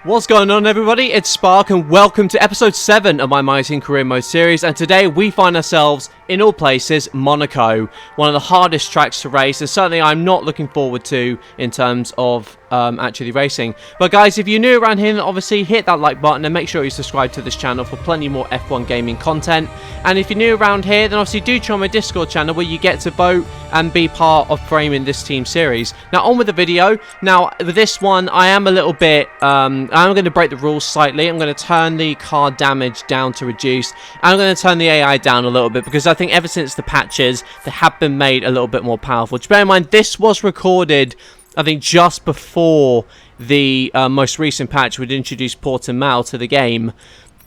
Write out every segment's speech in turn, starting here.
What's going on, everybody? It's Spark and welcome to episode 7 of my myteam career mode series, and today we find ourselves in all places Monaco, one of the hardest tracks to race, and certainly I'm not looking forward to in terms of actually racing. But guys, if you're new around here, then obviously hit that like button and make sure you subscribe to this channel for plenty more F1 gaming content. And if you're new around here, then obviously do join my Discord channel where you get to vote and be part of framing this team series. Now on with the video. Now with this one, I am a little bit I'm going to break the rules slightly. I'm going to turn the car damage down to reduced, and I'm going to turn the AI down a little bit because I think ever since the patches, they have been made a little bit more powerful. Just bear in mind, this was recorded, I think, just before the most recent patch would introduce Portimao to the game,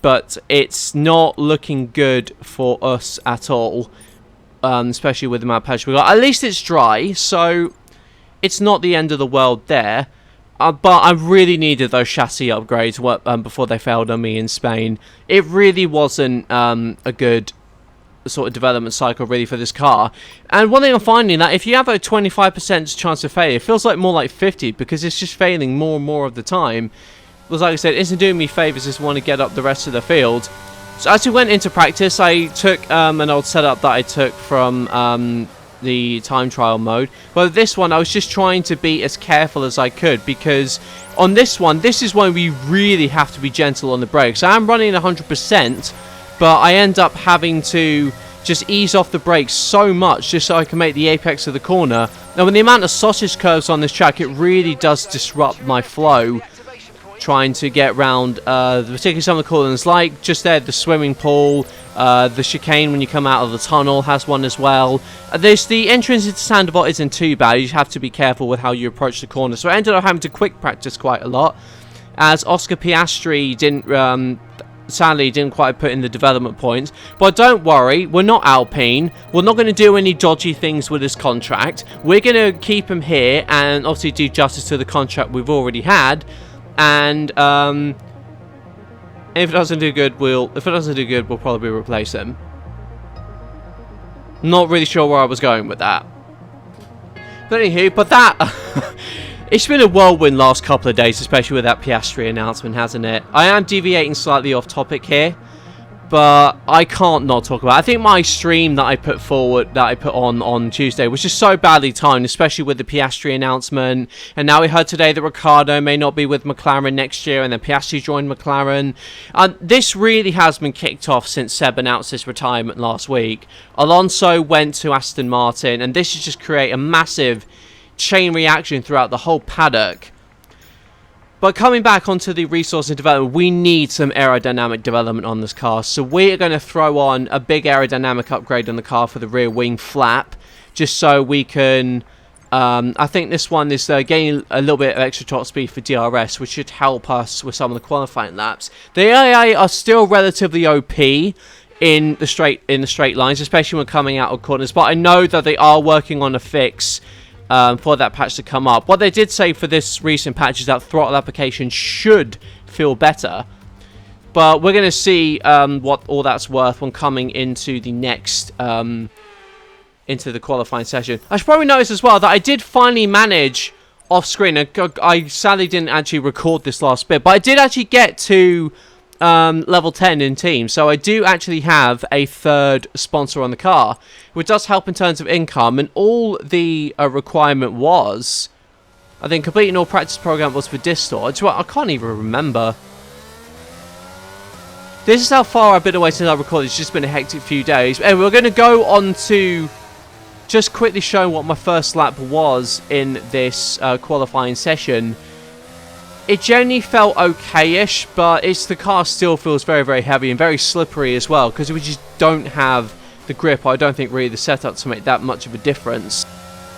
but it's not looking good for us at all, especially with the amount of patch we got. At least it's dry, so it's not the end of the world there. But I really needed those chassis upgrades before they failed on me in Spain. It really wasn't a good sort of development cycle really for this car. And one thing I'm finding, that if you have a 25% chance of failure, it feels like more like 50 because it's just failing more and more of the time. Because like I said, it isn't doing me favours, just want to get up the rest of the field. So as we went into practice, I took an old setup that I took from the time trial mode, but this one I was just trying to be as careful as I could, because on this one, this is when we really have to be gentle on the brakes. I'm running 100%, but I end up having to just ease off the brakes so much just so I can make the apex of the corner. Now with the amount of sausage curves on this track, it really does disrupt my flow trying to get round particularly some of the corners, like just there, the swimming pool, the chicane when you come out of the tunnel has one as well. There's the entrance into Sandbot isn't too bad, you just have to be careful with how you approach the corner. So I ended up having to quick practice quite a lot, as Oscar Piastri sadly didn't quite put in the development points. But don't worry, we're not Alpine, we're not going to do any dodgy things with this contract. We're going to keep him here and obviously do justice to the contract we've already had. And if it doesn't do good, we'll probably replace him. Not really sure where I was going with that. But anywho, it's been a whirlwind last couple of days, especially with that Piastri announcement, hasn't it? I am deviating slightly off topic here, but I can't not talk about it. I think my stream that I put on Tuesday was just so badly timed, especially with the Piastri announcement. And now we heard today that Ricciardo may not be with McLaren next year, and then Piastri joined McLaren. This really has been kicked off since Seb announced his retirement last week. Alonso went to Aston Martin, and this has just created a massive chain reaction throughout the whole paddock. But coming back onto the resource and development, we need some aerodynamic development on this car. So we are going to throw on a big aerodynamic upgrade on the car for the rear wing flap, just so we can... I think this one is gaining a little bit of extra top speed for DRS, which should help us with some of the qualifying laps. The AI are still relatively OP in the straight lines, especially when coming out of corners. But I know that they are working on a fix for that patch to come up. What they did say for this recent patch is that throttle application should feel better, but we're going to see what all that's worth when coming into the next into the qualifying session. I should probably notice as well that I did finally manage off screen. I sadly didn't actually record this last bit, but I did actually get to level 10 in team, so I do actually have a third sponsor on the car, which does help in terms of income. And all the requirement was, I think, completing all practice program was for Distor. I can't even remember. This is how far I've been away since I recorded. It's just been a hectic few days. And we're going to go on to just quickly show what my first lap was in this qualifying session. It generally felt okay-ish, but the car still feels very, very heavy and very slippery as well, because we just don't have the grip. I don't think really the setup to make that much of a difference,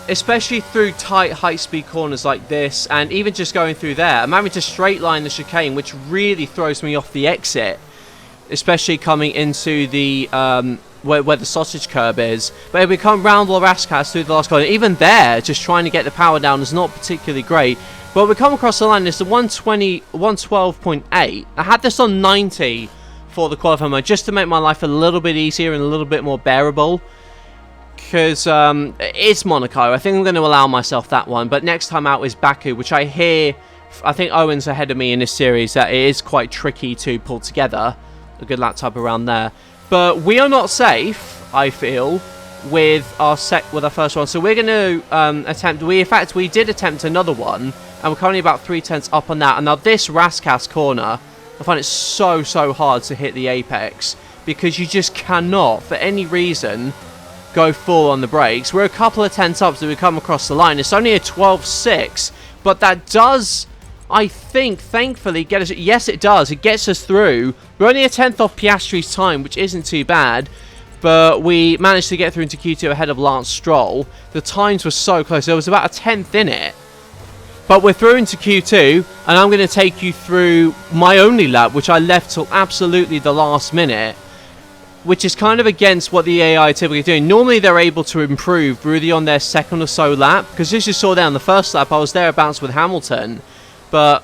especially through tight high-speed corners like this, and even just going through there. I'm having to straight line the chicane, which really throws me off the exit, especially coming into the where the sausage curb is. But if we come round Rascas through the last corner, even there, just trying to get the power down is not particularly great. But we come across the line, it's the 112.8. I had this on 90 for the qualifying mode, just to make my life a little bit easier and a little bit more bearable. Because it's Monaco. I think I'm going to allow myself that one. But next time out is Baku, which I hear I think Owen's ahead of me in this series, that it is quite tricky to pull together a good lap time around there. But we are not safe, I feel, with our first one. So we're going to attempt. We did attempt another one, and we're currently about 3/10 up on that. And now this Rascas corner, I find it so hard to hit the apex because you just cannot, for any reason, go full on the brakes. We're a couple of tenths up as we come across the line. It's only a 12.6, but that does, I think, thankfully get us. Yes, it does. It gets us through. We're only a tenth off Piastri's time, which isn't too bad. But we managed to get through into Q2 ahead of Lance Stroll. The times were so close. There was about a tenth in it. But we're through into Q2, and I'm going to take you through my only lap, which I left till absolutely the last minute, which is kind of against what the AI are typically doing. Normally, they're able to improve really on their second or so lap, because as you saw there on the first lap, I was thereabouts with Hamilton, but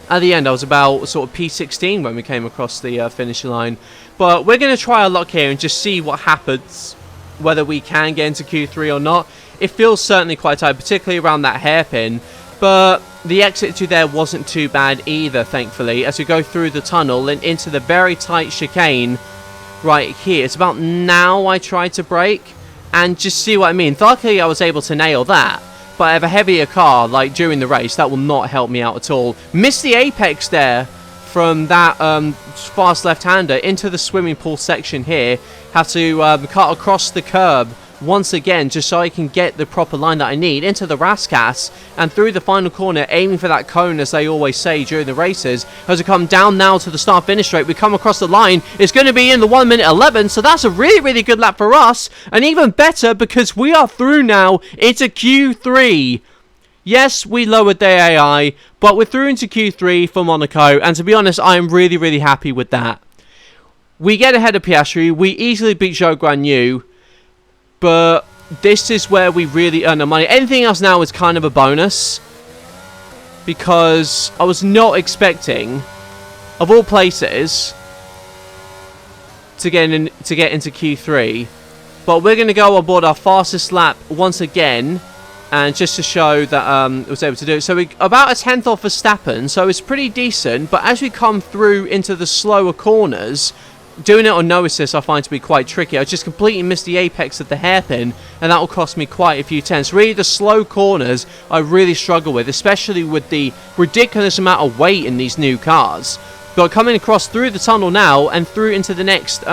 at the end, I was about sort of P16 when we came across the finish line. But we're going to try our luck here and just see what happens, whether we can get into Q3 or not. It feels certainly quite tight, particularly around that hairpin. But the exit to there wasn't too bad either, thankfully, as we go through the tunnel and into the very tight chicane right here. It's about now I tried to brake and just see what I mean. Luckily, I was able to nail that. But I have a heavier car, like, during the race. That will not help me out at all. Missed the apex there from that fast left-hander into the swimming pool section here. Have to cut across the curb once again, just so I can get the proper line that I need into the Rascas and through the final corner, aiming for that cone, as they always say during the races. As we come down now to the start-finish straight, we come across the line. It's going to be in the 1 minute 11, so that's a really good lap for us, and even better because we are through now into Q3. Yes, we lowered the AI, but we're through into Q3 for Monaco, and to be honest, I am really happy with that. We get ahead of Piastri, we easily beat Zhou Guanyu, but this is where we really earn our money. Anything else now is kind of a bonus, because I was not expecting, of all places, to get into Q3, but we're going to go aboard our fastest lap once again, and just to show that it was able to do it. So we about a tenth off Verstappen, so it's pretty decent. But as we come through into the slower corners, doing it on no assist I find to be quite tricky. I just completely missed the apex of the hairpin, and that will cost me quite a few tenths. Really, the slow corners I really struggle with, especially with the ridiculous amount of weight in these new cars. But coming across through the tunnel now and through into the next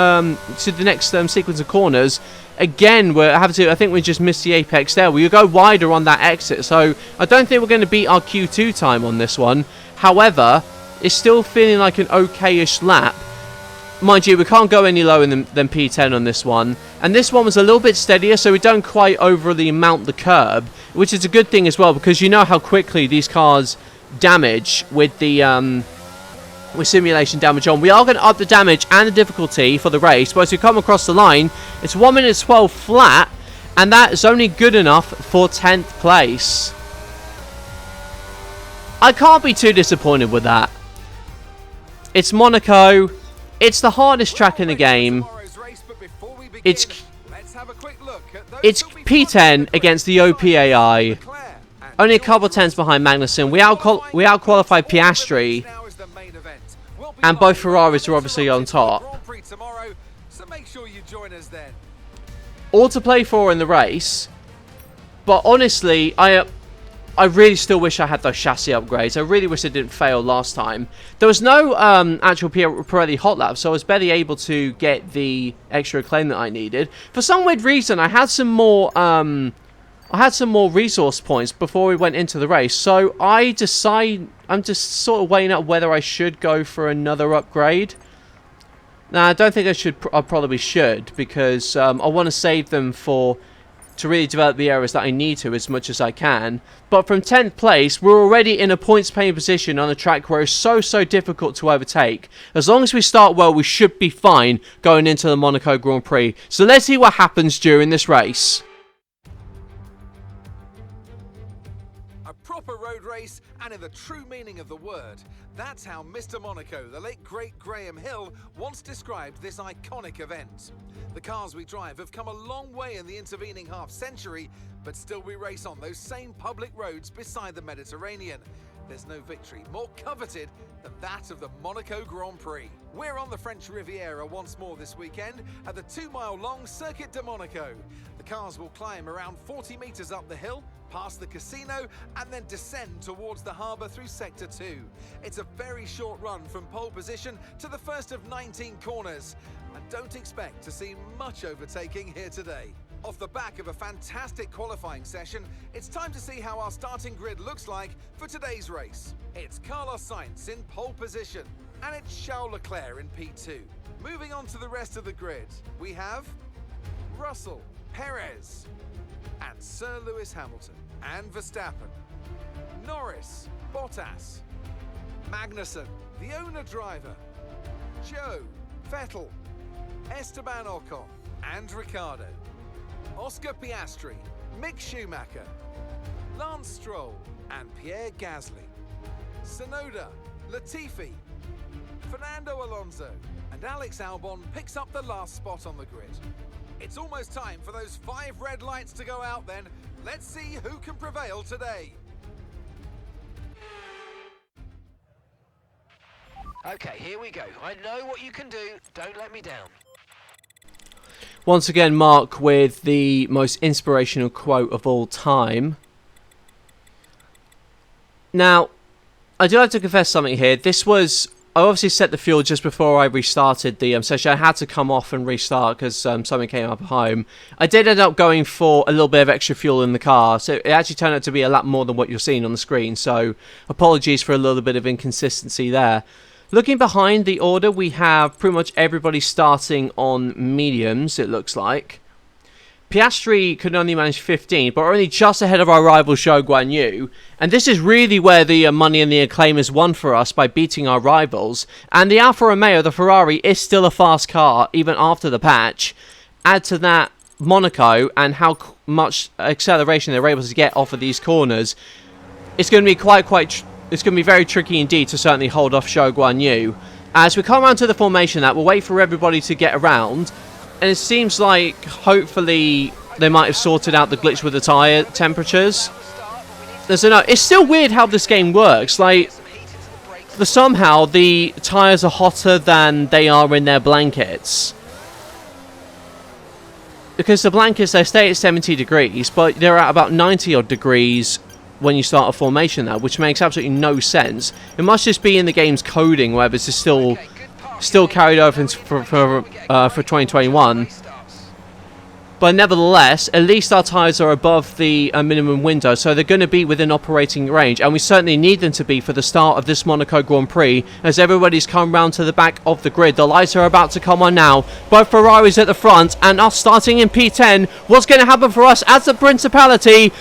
sequence of corners. Again, I think we just missed the apex there. We go wider on that exit, so I don't think we're going to beat our Q2 time on this one. However, it's still feeling like an okay-ish lap. Mind you, we can't go any lower than P10 on this one. And this one was a little bit steadier, so we don't quite overly mount the curb, which is a good thing as well, because you know how quickly these cars damage with the with simulation damage on. We are going to up the damage and the difficulty for the race, but as we come across the line, it's 1 minute 12 flat, and that is only good enough for 10th place. I can't be too disappointed with that. It's Monaco. It's the hardest track in the game. It's P10 against the OPAI. Only a couple of tenths behind Magnussen. We outqualified Piastri. And both Ferraris are obviously on top. All to play for in the race. But honestly, I really still wish I had those chassis upgrades. I really wish I didn't fail last time. There was no actual Pirelli hot lap, so I was barely able to get the extra acclaim that I needed. For some weird reason, I had some more resource points before we went into the race, so I'm just sort of weighing up whether I should go for another upgrade. Now, I don't think I probably should, because I want to save them to really develop the areas that I need to as much as I can. But from 10th place, we're already in a points-paying position on a track where it's so difficult to overtake. As long as we start well, we should be fine going into the Monaco Grand Prix. So let's see what happens during this race. Proper road race, and in the true meaning of the word, that's how Mr. Monaco, the late great Graham Hill, once described this iconic event. The cars we drive have come a long way in the intervening half-century, but still we race on those same public roads beside the Mediterranean. There's no victory more coveted than that of the Monaco Grand Prix. We're on the French Riviera once more this weekend at the 2-mile-long Circuit de Monaco. The cars will climb around 40 metres up the hill, past the casino, and then descend towards the harbour through Sector 2. It's a very short run from pole position to the first of 19 corners, and don't expect to see much overtaking here today. Off the back of a fantastic qualifying session, it's time to see how our starting grid looks like for today's race. It's Carlos Sainz in pole position, and it's Charles Leclerc in P2. Moving on to the rest of the grid, we have Russell, Perez, and Sir Lewis Hamilton, and Verstappen, Norris, Bottas, Magnussen, the owner driver, Joe, Vettel, Esteban Ocon, and Ricciardo, Oscar Piastri, Mick Schumacher, Lance Stroll, and Pierre Gasly, Tsunoda, Latifi, Fernando Alonso, and Alex Albon picks up the last spot on the grid. It's almost time for those 5 red lights to go out then. Let's see who can prevail today. Okay, here we go. I know what you can do. Don't let me down. Once again, Mark with the most inspirational quote of all time. Now, I do have to confess something here. I obviously set the fuel just before I restarted the session. I had to come off and restart because something came up at home. I did end up going for a little bit of extra fuel in the car, so it actually turned out to be a lot more than what you're seeing on the screen. So apologies for a little bit of inconsistency there. Looking behind the order, we have pretty much everybody starting on mediums, it looks like. Piastri could only manage 15, but we're only just ahead of our rival Zhou Guanyu. And this is really where the money and the acclaim is won for us, by beating our rivals. And the Alfa Romeo, the Ferrari, is still a fast car, even after the patch. Add to that Monaco and how much acceleration they're able to get off of these corners. It's going to be it's going to be very tricky indeed to certainly hold off Zhou Guanyu. As we come around to the formation, we'll wait for everybody to get around. And it seems like, hopefully, they might have sorted out the glitch with the tyre temperatures. It's still weird how this game works. Like, somehow the tyres are hotter than they are in their blankets. Because the blankets, they stay at 70 degrees, but they're at about 90 odd degrees when you start a formation now, which makes absolutely no sense. It must just be in the game's coding, where it's still carried over for 2021. But nevertheless, at least our tyres are above the minimum window, so they're going to be within operating range, and we certainly need them to be for the start of this Monaco Grand Prix, as everybody's come round to the back of the grid. The lights are about to come on now. Both Ferraris at the front, and us starting in P10. What's going to happen for us as the Principality?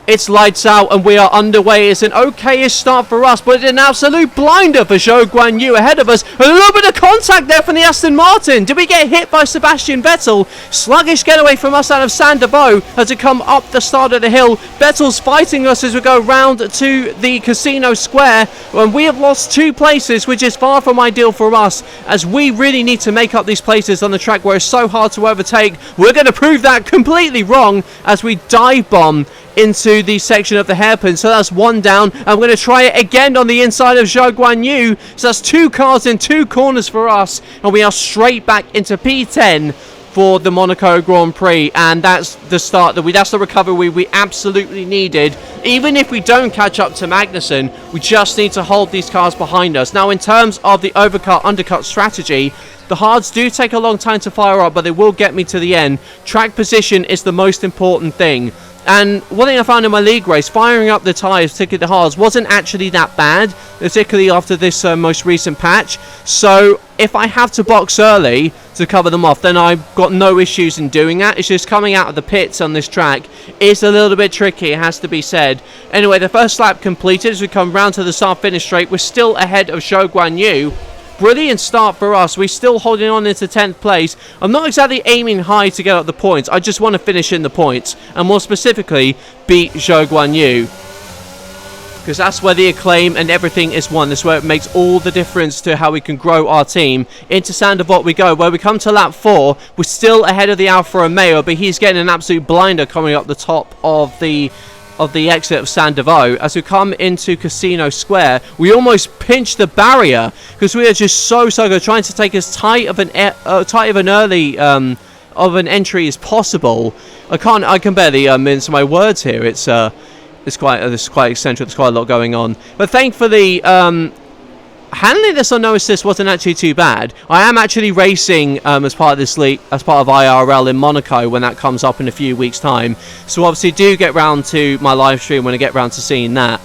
It's lights out and we are underway. It's an okayish start for us, but an absolute blinder for Zhou Guanyu ahead of us. A little bit of contact there from the Aston Martin. Did we get hit by Sebastian Vettel? Sluggish getaway from us out of Saint-Deveau as we come up the start of the hill. Vettel's fighting us as we go round to the Casino Square, and we have lost 2 places, which is far from ideal for us, as we really need to make up these places on the track where it's so hard to overtake. We're going to prove that completely wrong as we dive bomb into the section of the hairpin. So that's 1 down. I'm going to try it again on the inside of Zhou Guanyu. So that's 2 cars in 2 corners for us, and we are straight back into P10 for the Monaco Grand Prix. And that's the recovery we absolutely needed. Even if we don't catch up to Magnussen, we just need to hold these cars behind us. Now, in terms of the undercut strategy, the hards do take a long time to fire up, but they will get me to the end. Track position is the most important thing. And one thing I found in my league race, firing up the tyres, particularly the hards, wasn't actually that bad, particularly after this most recent patch. So if I have to box early to cover them off, then I've got no issues in doing that. It's just coming out of the pits on this track is a little bit tricky, it has to be said. Anyway, the first lap completed. As we come round to the start-finish straight, we're still ahead of Zhou Guanyu. Brilliant start for us. We're still holding on into 10th place. I'm not exactly aiming high to get up the points. I just want to finish in the points, and more specifically, beat Zhou Guanyu, because that's where the acclaim and everything is won. That's where it makes all the difference to how we can grow our team. Into Saint-Deveau we go, where we come to lap 4. We're still ahead of the Alfa Romeo, but he's getting an absolute blinder coming up the top of the of the exit of Sandoval, as we come into Casino Square, we almost pinched the barrier because we are just so good, trying to take as tight of an early of an entry as possible. I can barely mince my words here. It's quite eccentric. There's quite a lot going on, but thankfully handling this on no assist wasn't actually too bad. I am actually racing as part of this league, as part of IRL in Monaco when that comes up in a few weeks' time. So obviously do get round to my live stream when I get round to seeing that.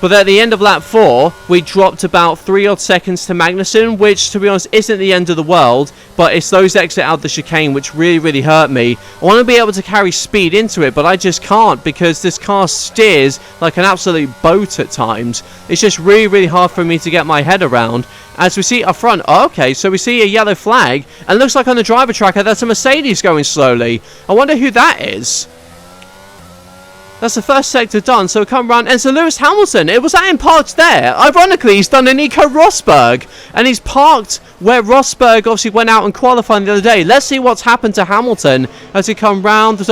But at the end of lap 4, we dropped about 3 odd seconds to Magnussen, which to be honest isn't the end of the world, but it's those exit out the chicane which really hurt me. I want to be able to carry speed into it, but I just can't because this car steers like an absolute boat at times. It's just really hard for me to get my head around. As we see up front, okay, so we see a yellow flag, and it looks like on the driver tracker that's a Mercedes going slowly. I wonder who that is. That's the first sector done, so we come round, and so Lewis Hamilton, it was that him parked there. Ironically, he's done an Nico Rosberg, and he's parked where Rosberg obviously went out and qualified the other day. Let's see what's happened to Hamilton as he come round. And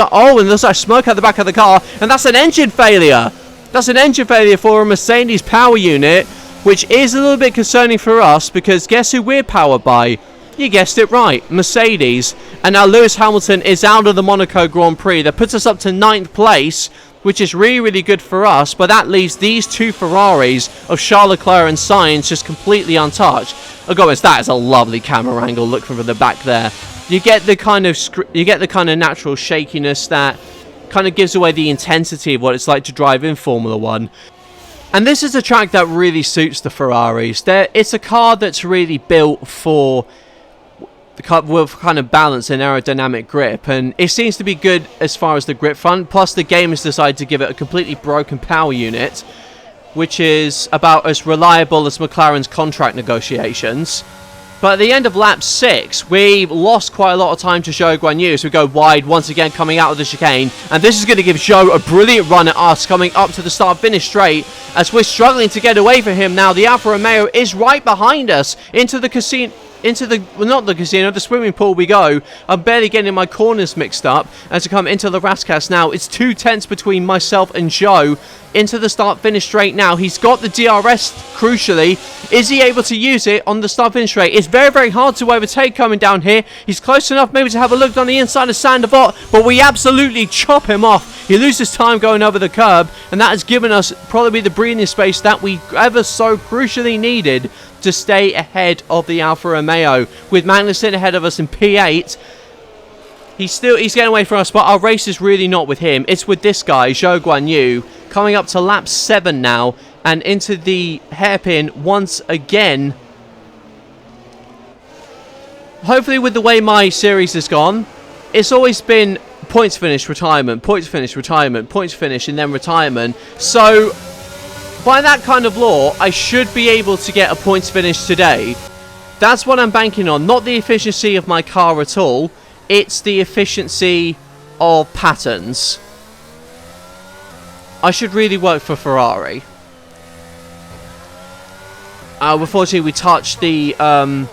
there's like smoke at the back of the car, and that's an engine failure. That's an engine failure for a Mercedes power unit, which is a little bit concerning for us, because guess who we're powered by? You guessed it right, Mercedes. And now Lewis Hamilton is out of the Monaco Grand Prix. That puts us up to 9th place, which is really good for us, but that leaves these two Ferraris of Charles Leclerc and Sainz just completely untouched. Oh goodness, that is a lovely camera angle. Look from the back there. You get the kind of natural shakiness that kind of gives away the intensity of what it's like to drive in Formula 1. And this is a track that really suits the Ferraris. It's a car that's really built for with kind of balance and aerodynamic grip, and it seems to be good as far as the grip front. Plus the game has decided to give it a completely broken power unit, which is about as reliable as McLaren's contract negotiations. But at the end of lap 6, we've lost quite a lot of time to Zhou Guanyu, so we go wide once again coming out of the chicane, and this is going to give Zhou a brilliant run at us coming up to the start-finish straight as we're struggling to get away from him now. The Alfa Romeo is right behind us into the casino. The swimming pool we go. I'm barely getting my corners mixed up as I come into the Rascas now. It's 2 tenths between myself and Zhou into the start-finish straight now. He's got the DRS, crucially. Is he able to use it on the start-finish straight? It's very hard to overtake coming down here. He's close enough maybe to have a look on the inside of Sandoval, but we absolutely chop him off. He loses time going over the curb, and that has given us probably the breathing space that we ever so crucially needed to stay ahead of the Alfa Romeo. With Magnussen ahead of us in P8, he's getting away from us, but our race is really not with him. It's with this guy, Zhou Guanyu, coming up to lap 7 now, and into the hairpin once again. Hopefully with the way my series has gone, it's always been points finish, retirement, points finish, retirement, points finish, and then retirement. So by that kind of law, I should be able to get a points finish today. That's what I'm banking on. Not the efficiency of my car at all. It's the efficiency of patterns. I should really work for Ferrari. Unfortunately, we touched the arm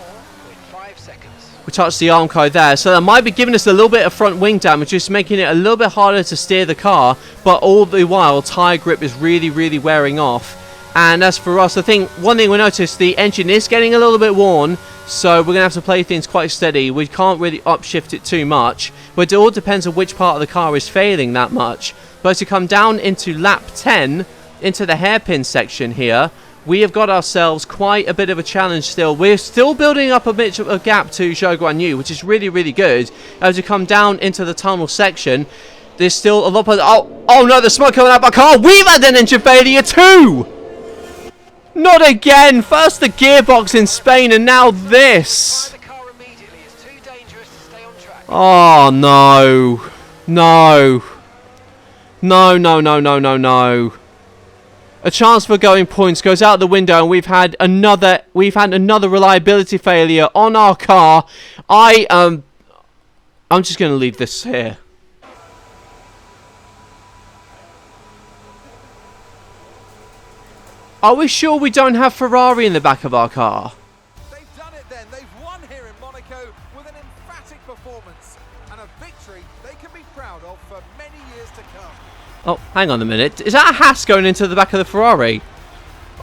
code there, so that might be giving us a little bit of front wing damage, just making it a little bit harder to steer the car, but all the while tyre grip is really wearing off. And as for us, I think one thing we noticed, the engine is getting a little bit worn, so we're going to have to play things quite steady. We can't really upshift it too much, but it all depends on which part of the car is failing that much. But as you come down into lap 10, into the hairpin section here, we have got ourselves quite a bit of a challenge still. We're still building up a bit of a gap to Zhou Guanyu, which is really good. As you come down into the tunnel section, there's still a lot of... Oh no, there's smoke coming out of my car. We've had an engine failure too! Not again! First the gearbox in Spain, and now this! Oh no. No. No. A chance for going points goes out the window, and we've had another reliability failure on our car. I'm just going to leave this here. Are we sure we don't have Ferrari in the back of our car? They've done it then. They've won here in Monaco with an emphatic performance and a victory they can be proud of for many years to come. Oh, hang on a minute. Is that a Haas going into the back of the Ferrari?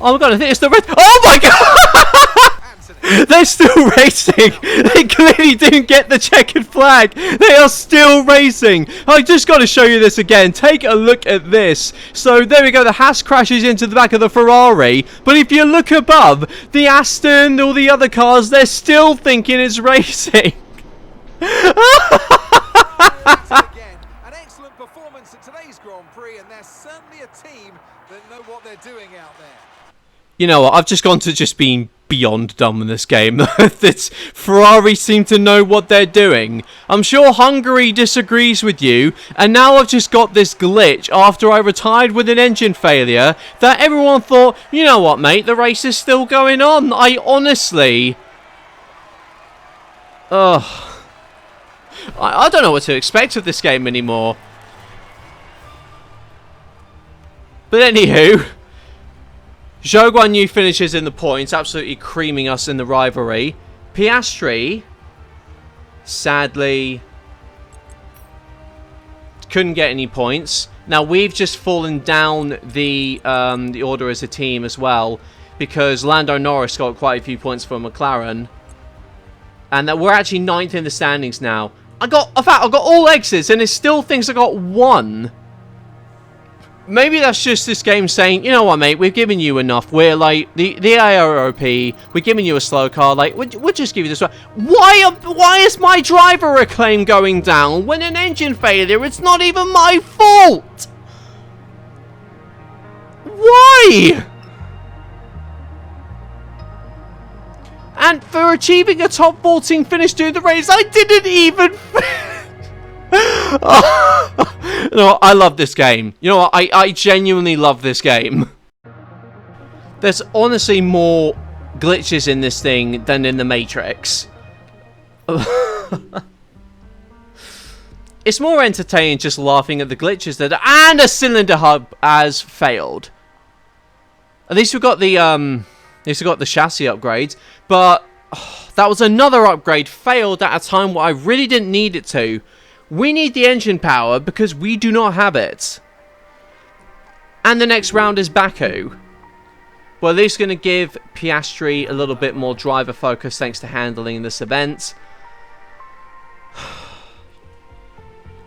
Oh my god, I think it's the red. Oh my god! They're still racing. They clearly didn't get the checkered flag. They are still racing. I just got to show you this again. Take a look at this. So there we go. The Haas crashes into the back of the Ferrari. But if you look above, the Aston, all the other cars, they're still thinking it's racing. An excellent performance at today's Grand Prix, and they're certainly a team that know what they're doing out there. You know what? I've just gone to just being beyond dumb in this game. This Ferrari seem to know what they're doing. I'm sure Hungary disagrees with you, and now I've just got this glitch after I retired with an engine failure that everyone thought, you know what, mate, the race is still going on. I honestly... Ugh. I don't know what to expect of this game anymore. But anywho, Zhou Guanyu finishes in the points, absolutely creaming us in the rivalry. Piastri, sadly, couldn't get any points. Now we've just fallen down the order as a team as well, because Lando Norris got quite a few points for McLaren, and that we're actually 9th in the standings now. In fact, I got all X's, and it still thinks I got 1. Maybe that's just this game saying, you know what, mate, we've given you enough. We're like the AOP. We're giving you a slow car. Like we'll just give you this one. Why is my driver acclaim going down when an engine failure? It's not even my fault. Why? And for achieving a top 14 finish during the race, I didn't even... No, I love this game. You know what? I genuinely love this game. There's honestly more glitches in this thing than in the Matrix. It's more entertaining just laughing at the glitches that... And a cylinder hub has failed. At least we got the... At least we got the chassis upgrades. But that was another upgrade failed at a time where I really didn't need it to. We need the engine power because we do not have it. And the next round is Baku. Well, at least going to give Piastri a little bit more driver focus thanks to handling this event.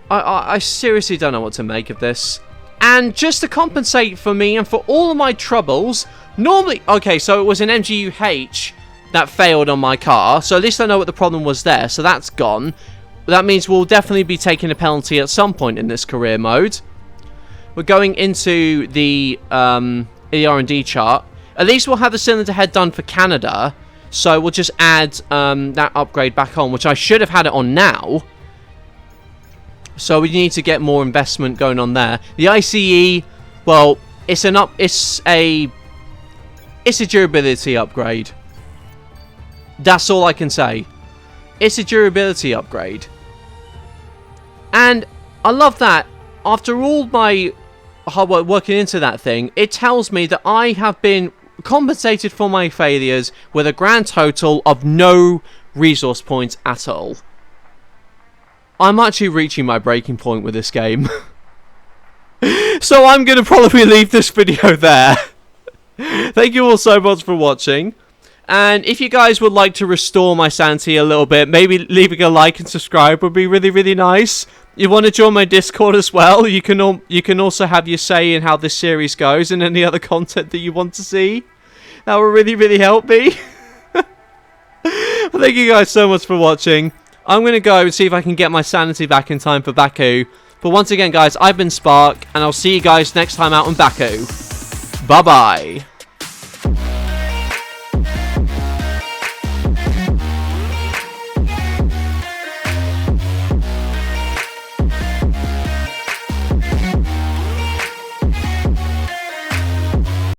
I seriously don't know what to make of this. And just to compensate for me and for all of my troubles, normally... Okay, so it was an MGU-H that failed on my car. So at least I know what the problem was there. So that's gone. That means we'll definitely be taking a penalty at some point in this career mode. We're going into the R&D chart. At least we'll have the cylinder head done for Canada. So we'll just add that upgrade back on, which I should have had it on now. So we need to get more investment going on there. The ICE, well, it's a durability upgrade. That's all I can say. It's a durability upgrade. And I love that after all my hard work working into that thing, it tells me that I have been compensated for my failures with a grand total of no resource points at all. I'm actually reaching my breaking point with this game. So I'm going to probably leave this video there. Thank you all so much for watching. And if you guys would like to restore my sanity a little bit, maybe leaving a like and subscribe would be really, really nice. You want to join my Discord as well? You can also have your say in how this series goes and any other content that you want to see. That will really, really help me. Thank you guys so much for watching. I'm going to go and see if I can get my sanity back in time for Baku. But once again, guys, I've been Spark, and I'll see you guys next time out in Baku. Bye-bye.